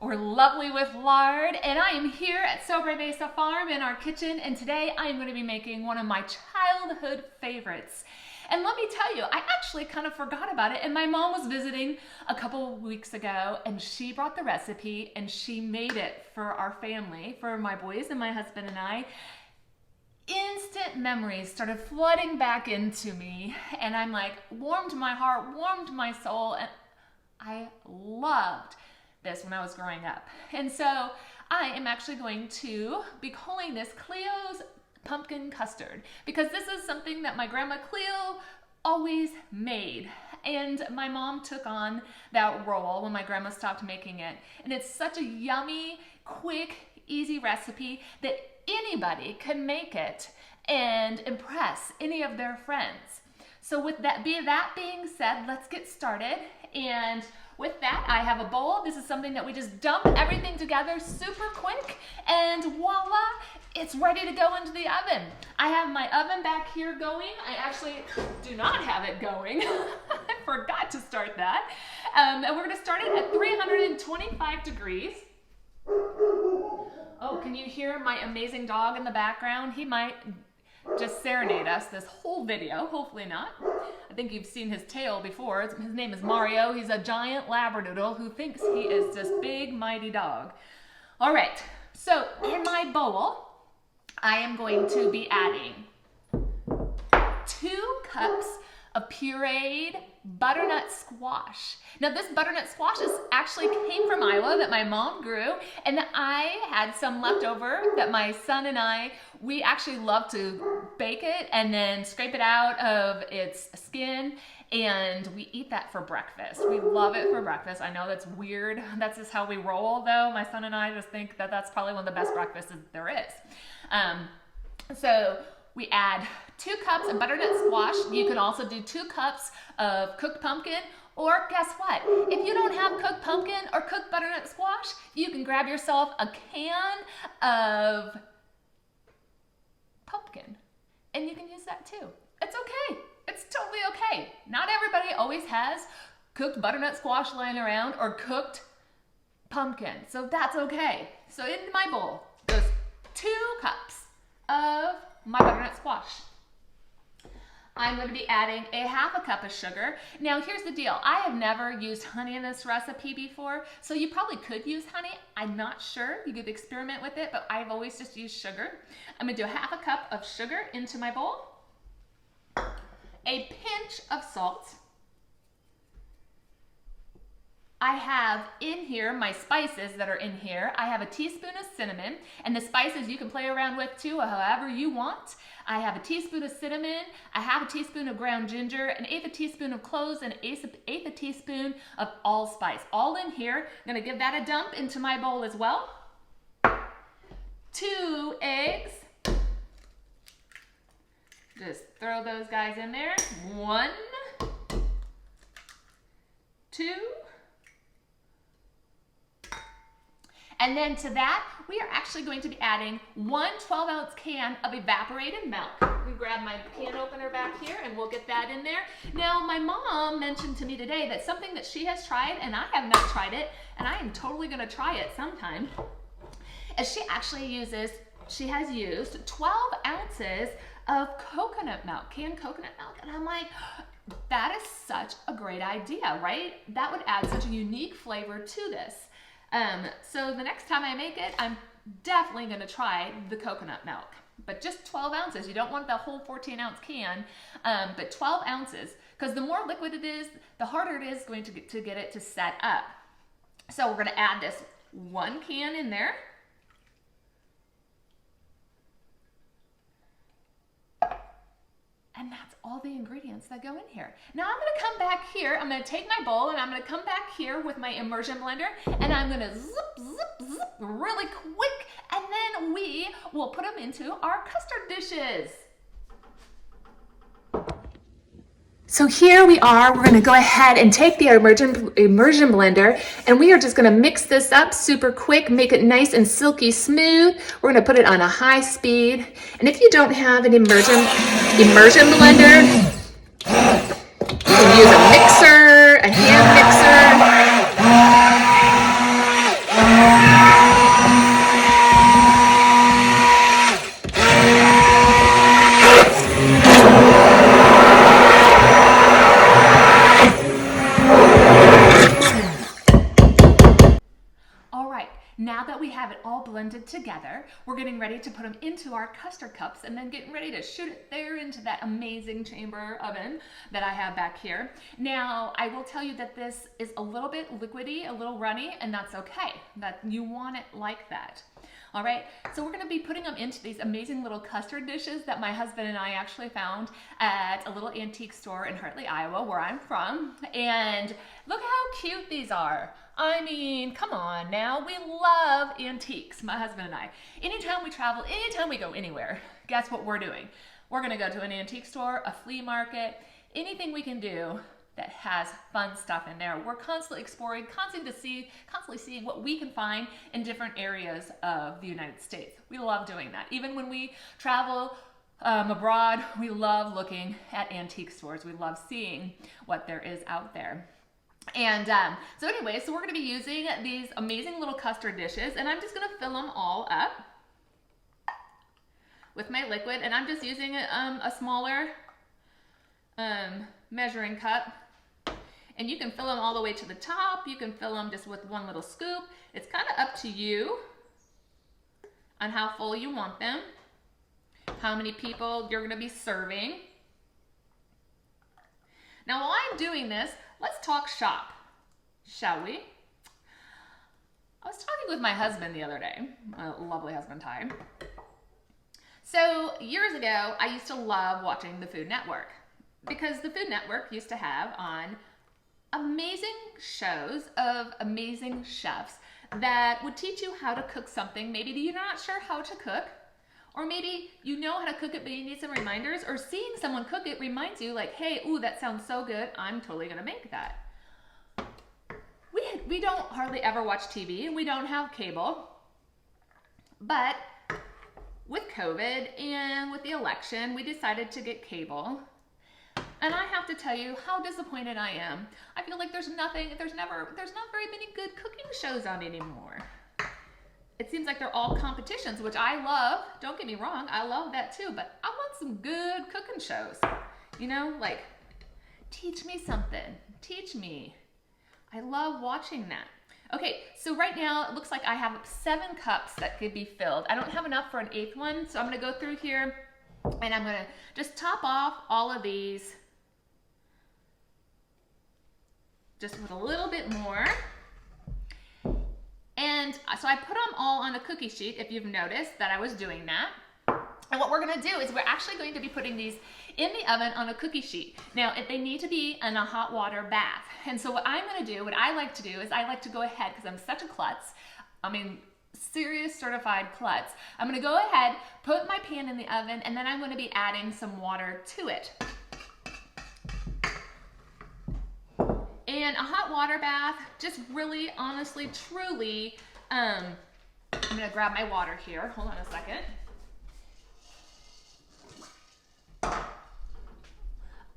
or lovely with lard, and I am here at Sobre Mesa Farm in our kitchen, and today I am going to be making one of my childhood favorites. And let me tell you, I actually kind of forgot about it, and my mom was visiting a couple of weeks ago, and she brought the recipe, and she made it for our family, for my boys and my husband and I. Instant memories started flooding back into me, and I'm like, warmed my heart, warmed my soul, and I loved this when I was growing up. And so I am actually going to be calling this Cleo's pumpkin custard, because this is something that my grandma Cleo always made, and my mom took on that role when my grandma stopped making it. And it's such a yummy, quick, easy recipe that anybody can make it and impress any of their friends. So with that being said, let's get started. And with that, I have a bowl. This is something that we just dump everything together super quick, and voila, it's ready to go into the oven. I have my oven back here going. I actually do not have it going. I forgot to start that. And we're gonna start it at 325 degrees. Oh, can you hear my amazing dog in the background? He might just serenade us this whole video, hopefully not. I think you've seen his tail before. His name is Mario. He's a giant Labradoodle who thinks he is this big, mighty dog. All right, so in my bowl, I am going to be adding 2 cups of pureed butternut squash. Now this butternut squash actually came from Iowa that my mom grew, and I had some left over that my son and we actually love to bake it and then scrape it out of its skin, and we eat that for breakfast. We love it for breakfast. I know that's weird. That's just how we roll though. My son and I just think that that's probably one of the best breakfasts there is. So we add 2 cups of butternut squash. You can also do 2 cups of cooked pumpkin, or guess what? If you don't have cooked pumpkin or cooked butternut squash, you can grab yourself a can of pumpkin, and you can use that too. It's okay. It's totally okay. Not everybody always has cooked butternut squash lying around or cooked pumpkin, so that's okay. So in my bowl goes 2 cups of my butternut squash. I'm going to be adding a 1/2 cup of sugar. Now here's the deal. I have never used honey in this recipe before, so you probably could use honey. I'm not sure. You could experiment with it, but I've always just used sugar. I'm going to do a 1/2 cup of sugar into my bowl, a pinch of salt. I have in here my spices that are in here. I have a teaspoon of cinnamon, and the spices you can play around with too, however you want. I have a teaspoon of cinnamon, I have a teaspoon of ground ginger, an 1/8 a teaspoon of cloves, and an 1/8 a teaspoon of allspice. All in here. I'm gonna give that a dump into my bowl as well. 2 eggs. Just throw those guys in there. 1, 2, and then to that, we are actually going to be adding 1 12-ounce can of evaporated milk. We grab my can opener back here and we'll get that in there. Now, my mom mentioned to me today that something that she has tried, and I have not tried it, and I am totally gonna try it sometime, is she has used 12 ounces of coconut milk, canned coconut milk. And I'm like, that is such a great idea, right? That would add such a unique flavor to this. So the next time I make it, I'm definitely gonna try the coconut milk, but just 12 ounces. You don't want the whole 14-ounce can, but 12 ounces, because the more liquid it is, the harder it is going to get it to set up. So we're gonna add this 1 can in there. And that's all the ingredients that go in here. Now I'm gonna come back here, I'm gonna take my bowl and I'm gonna come back here with my immersion blender, and I'm gonna zip, zip, zip really quick, and then we will put them into our custard dishes. So here we are, we're gonna go ahead and take the immersion blender, and we are just gonna mix this up super quick, make it nice and silky smooth. We're gonna put it on a high speed. And if you don't have an immersion blender, you can use a mixer, a hand mixer. blended together. We're getting ready to put them into our custard cups and then getting ready to shoot it there into that amazing chamber oven that I have back here. Now, I will tell you that this is a little bit liquidy, a little runny, and that's okay. That you want it like that. All right, so we're gonna be putting them into these amazing little custard dishes that my husband and I actually found at a little antique store in Hartley, Iowa, where I'm from. And look how cute these are. I mean, come on now, we love antiques, my husband and I. Anytime we travel, anytime we go anywhere, guess what we're doing? We're gonna go to an antique store, a flea market, anything we can do that has fun stuff in there. We're constantly exploring, constantly seeing what we can find in different areas of the United States. We love doing that. Even when we travel abroad, we love looking at antique stores. We love seeing what there is out there. And so anyway, so we're gonna be using these amazing little custard dishes, and I'm just gonna fill them all up with my liquid, and I'm just using a smaller measuring cup. And you can fill them all the way to the top. You can fill them just with one little scoop. It's kind of up to you on how full you want them, how many people you're gonna be serving. Now, while I'm doing this, let's talk shop, shall we? I was talking with my husband the other day, my lovely husband Ty. So years ago, I used to love watching the Food Network because the Food Network used to have on amazing shows of amazing chefs that would teach you how to cook something maybe you're not sure how to cook, or maybe you know how to cook it but you need some reminders, or seeing someone cook it reminds you like, hey, ooh, that sounds so good, I'm totally gonna make that. We don't hardly ever watch TV and we don't have cable, but with COVID and with the election, we decided to get cable. And I have to tell you how disappointed I am. I feel like there's not very many good cooking shows on anymore. It seems like they're all competitions, which I love. Don't get me wrong, I love that too, but I want some good cooking shows. You know, like, teach me something, teach me. I love watching that. Okay, so right now it looks like I have 7 cups that could be filled. I don't have enough for an 8th one, so I'm gonna go through here and I'm gonna just top off all of these just with a little bit more. And so I put them all on a cookie sheet, if you've noticed that I was doing that. And what we're gonna do is we're actually going to be putting these in the oven on a cookie sheet. Now, they need to be in a hot water bath. And so what I'm gonna do, what I like to do is I like to go ahead, because I'm such a klutz, I mean, serious certified klutz. I'm gonna go ahead, put my pan in the oven, and then I'm gonna be adding some water to it. And a hot water bath, just really, honestly, truly, I'm gonna grab my water here. Hold on a second.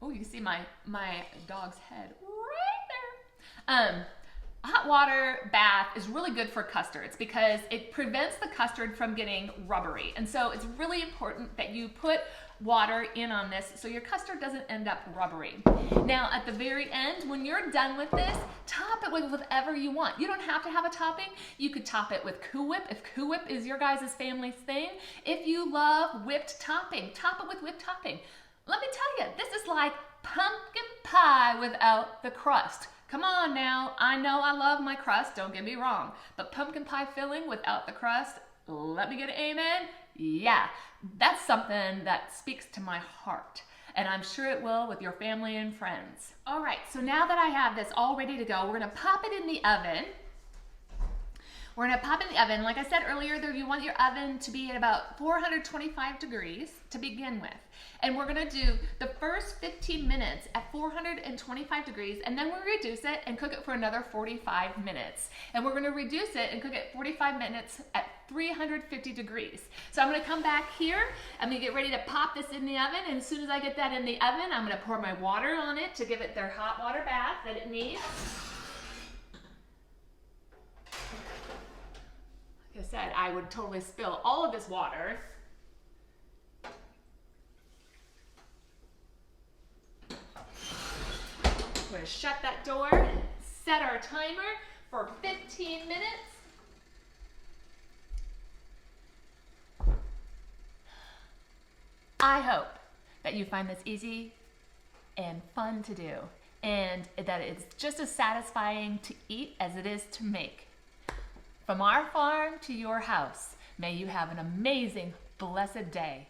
Oh, you can see my dog's head right there. A hot water bath is really good for custards because it prevents the custard from getting rubbery. And so it's really important that you put water in on this so your custard doesn't end up rubbery. Now, at the very end, when you're done with this, top it with whatever you want. You don't have to have a topping. You could top it with Cool Whip if Cool Whip is your guys' family's thing. If you love whipped topping, top it with whipped topping. Let me tell you, this is like pumpkin pie without the crust. Come on now, I know I love my crust, don't get me wrong, but pumpkin pie filling without the crust, let me get an amen. Yeah, that's something that speaks to my heart, and I'm sure it will with your family and friends. All right, so now that I have this all ready to go, we're gonna pop it in the oven. We're gonna pop it in the oven. Like I said earlier, you want your oven to be at about 425 degrees to begin with. And we're gonna do the first 15 minutes at 425 degrees, and then we'll reduce it and cook it for another 45 minutes. And we're gonna reduce it and cook it 45 minutes at 350 degrees. So I'm gonna come back here, I'm gonna get ready to pop this in the oven, and as soon as I get that in the oven, I'm gonna pour my water on it to give it their hot water bath that it needs. Like I said, I would totally spill all of this water. We're gonna shut that door, set our timer for 15 minutes. I hope that you find this easy and fun to do, and that it's just as satisfying to eat as it is to make. From our farm to your house, may you have an amazing, blessed day.